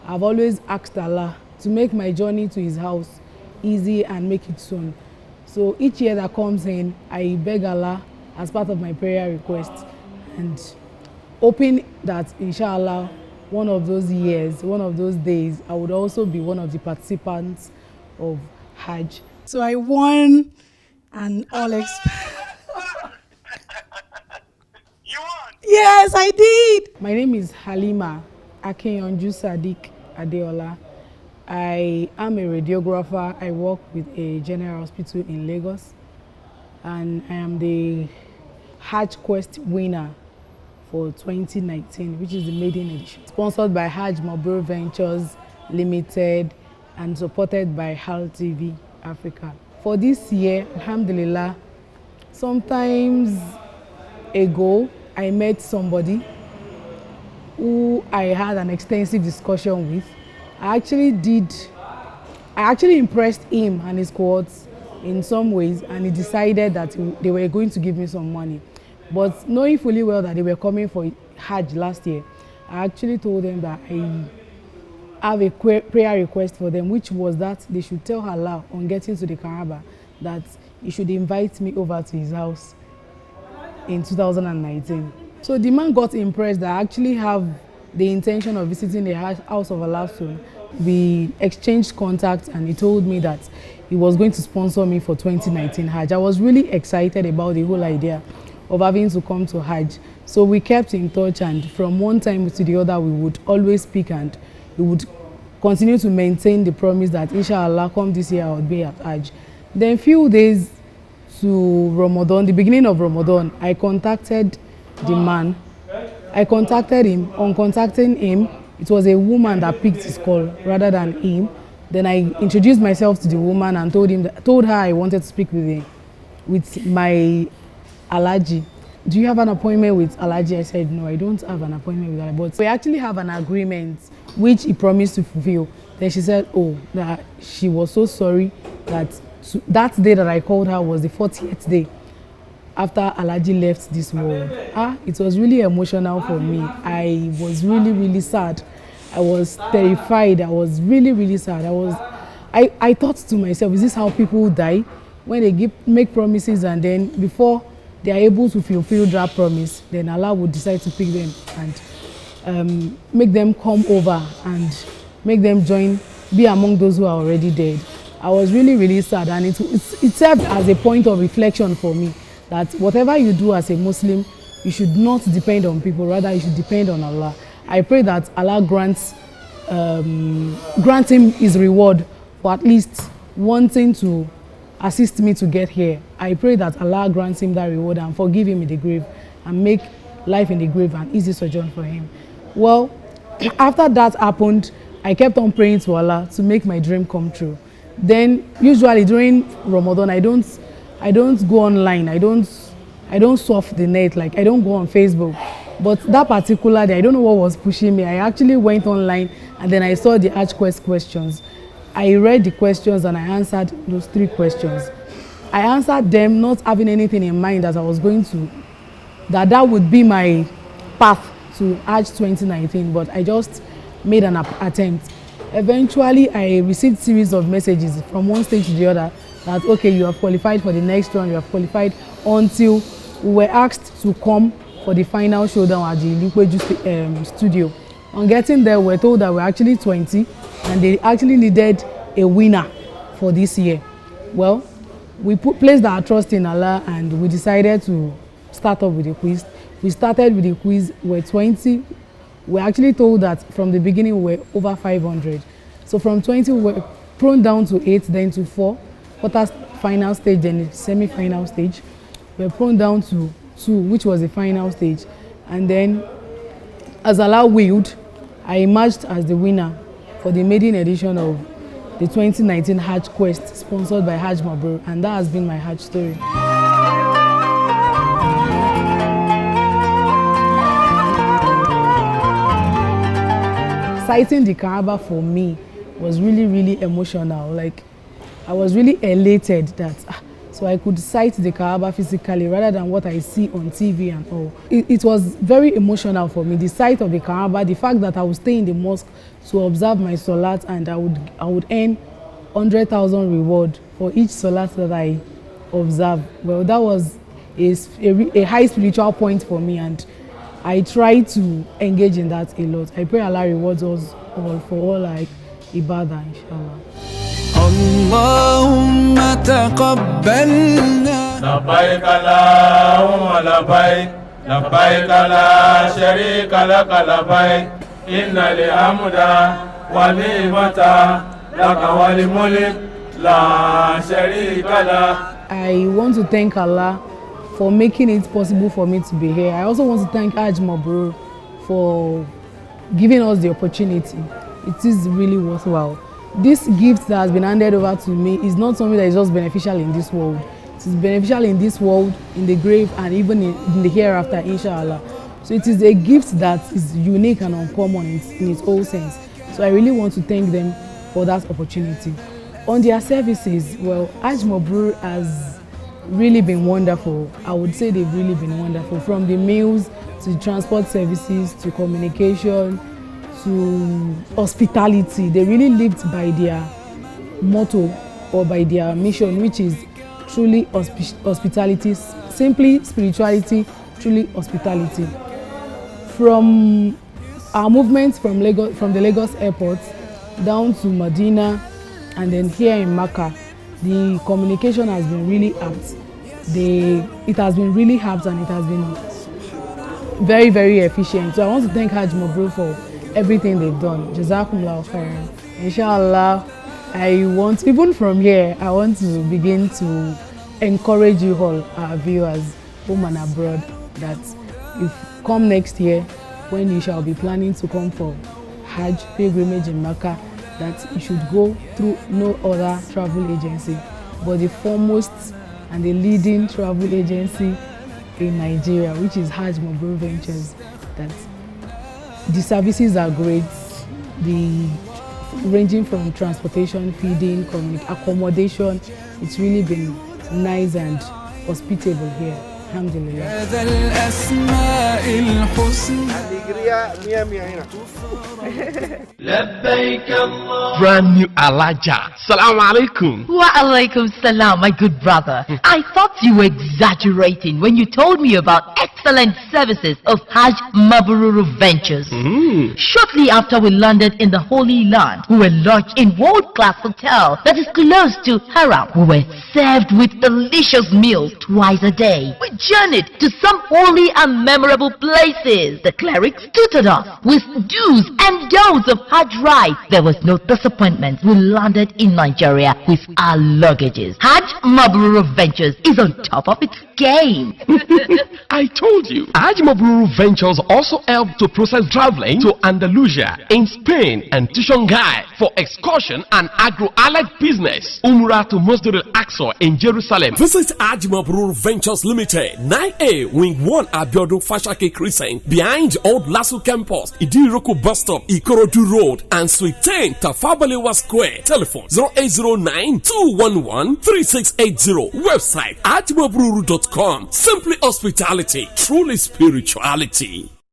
I've always asked Allah to make my journey to his house easy and make it soon. So each year that comes in, I beg Allah as part of my prayer request, and hoping that inshallah one of those years, one of those days, I would also be one of the participants of Hajj. So I won an You won? Yes, I did. My name is Halima Akenyonju Sadiq Adeola. I am a radiographer. I work with a general hospital in Lagos, and I am the Hajj Quest winner for 2019, which is the maiden edition. Sponsored by Hajj Mabrur Ventures Limited and supported by HAL TV Africa. For this year, alhamdulillah, sometimes ago, I met somebody who I had an extensive discussion with. I actually impressed him and his cohorts in some ways, and he decided that they were going to give me some money. But knowing fully well that they were coming for Hajj last year, I actually told them that I have a prayer request for them, which was that they should tell Allah on getting to the Kaaba that he should invite me over to his house in 2019. So the man got impressed that I actually have the intention of visiting the house of Allah soon. We exchanged contacts, and he told me that he was going to sponsor me for 2019 Hajj. I was really excited about the whole idea of having to come to Hajj. So we kept in touch, and from one time to the other we would always speak, and we would continue to maintain the promise that inshallah come this year I would be at Hajj. Then few days to Ramadan, the beginning of Ramadan, I contacted the man. I contacted him. On contacting him, it was a woman that picked his call rather than him. Then I introduced myself to the woman and told her I wanted to speak with my Alhaji. Do you have an appointment with Alhaji? I said, no, I don't have an appointment with Alhaji. But we actually have an agreement which he promised to fulfill. Then she said, oh, that she was so sorry that that day that I called her was the 40th day after Alhaji left this world. It was really emotional for me. I was really, really sad. I was terrified. I was really, really sad. I thought to myself, is this how people die? When they make promises and then before they are able to fulfill that promise, then Allah would decide to pick them and make them come over and make them be among those who are already dead. I was really, really sad, and it served as a point of reflection for me that whatever you do as a Muslim, you should not depend on people, rather you should depend on Allah. I pray that Allah grants him his reward for at least wanting to assist me to get here. I pray that Allah grants him that reward and forgive him in the grave and make life in the grave an easy sojourn for him. Well, after that happened, I kept on praying to Allah to make my dream come true. Then usually during Ramadan, I don't go online. I don't surf the net, like I don't go on Facebook. But that particular day, I don't know what was pushing me. I actually went online and then I saw the Hajj Quest questions. I read the questions and I answered those 3 questions. I answered them not having anything in mind that I was going to, that would be my path to Hajj 2019, but I just made an attempt. Eventually, I received series of messages from one stage to the other that, okay, you have qualified for the next round, you have qualified, until we were asked to come for the final showdown at the Lukweju studio. On getting there, we were told that we're actually 20 and they actually needed a winner for this year. Well, we placed our trust in Allah and we decided to start off with the quiz. We started with the quiz, we're 20. We're actually told that from the beginning we were over 500. So from 20 we were prone down to 8, then to 4, quarter final stage, then semi-final stage. We were prone down to 2, which was the final stage. And then as Allah willed, I emerged as the winner for the maiden edition of the 2019 Hajj Quest, sponsored by Hajj Mabrur, and that has been my Hajj story. Sighting the Kaaba for me was really, really emotional. Like, I was really elated that so I could sight the Kaaba physically rather than what I see on TV and all. It was very emotional for me, the sight of the Kaaba, the fact that I would stay in the mosque to observe my salat, and I would earn 100,000 reward for each salat that I observe. Well, that was a high spiritual point for me, and I try to engage in that a lot. I pray Allah rewards us all for all like ibadah, inshallah. Allahumma taqabbalna. Labbaik Allahumma labbaik, labbaik la sharika laka labbaik, inna li hamda wa ni'mata laka wal mulk la sharika la. I want to thank Allah for making it possible for me to be here. I also want to thank Hajj Mabrur for giving us the opportunity. It is really worthwhile. This gift that has been handed over to me is not something that is just beneficial in this world. It is beneficial in this world, in the grave, and even in the hereafter, inshallah. So it is a gift that is unique and uncommon in its whole sense. So I really want to thank them for that opportunity. On their services, well, Hajj Mabrur has really been wonderful. I would say they've really been wonderful, from the meals to transport services to communication to hospitality. They really lived by their motto or by their mission, which is truly hospitality, simply spirituality, truly hospitality. From our movements from the Lagos airport down to Medina and then here in Makkah, the communication has been really apt. It has been really apt, and it has been very, very efficient. So I want to thank Hajj Mabrur for everything they've done. Jazakumullahu khairan. Inshallah, even from here, I want to begin to encourage you all, our viewers, home and abroad, that if come next year, when you shall be planning to come for Hajj pilgrimage in Makkah, that you should go through no other travel agency but the foremost and the leading travel agency in Nigeria, which is Hajj Mabrur Ventures. That the services are great, ranging from transportation, feeding, accommodation. It's really been nice and hospitable here. Alhamdulillah. Brand new Alaja. Salaam alaikum. Wa alaikum salam, my good brother. I thought you were exaggerating when you told me about excellent services of Hajj Mabrur Ventures. Shortly after we landed in the Holy Land, we were lodged in world-class hotel that is close to Haram. We were served with delicious meals twice a day. We journeyed to some holy and memorable places. The clerics tutored us with do's and don'ts of Hajj rites. There was no disappointment. We landed in Nigeria with our luggages. Hajj Mabrur Ventures is on top of its game. I told you. Hajj Mabrur Ventures also helped to process traveling to Andalusia in Spain and to Shanghai for excursion and agro-allied business. Umrah to Masjid al-Aqsa in Jerusalem. Visit Hajj Mabrur Ventures Limited, 9A, Wing 1 Abiodun Fashake Crescent, behind Old Lasu Campus, Idiroko Bus Stop, Ikorodu Road, and Suite 10, Tafabalewa Square. Telephone 0809-211-3680. Website hajmabruru.com. Simply hospitality, truly spirituality.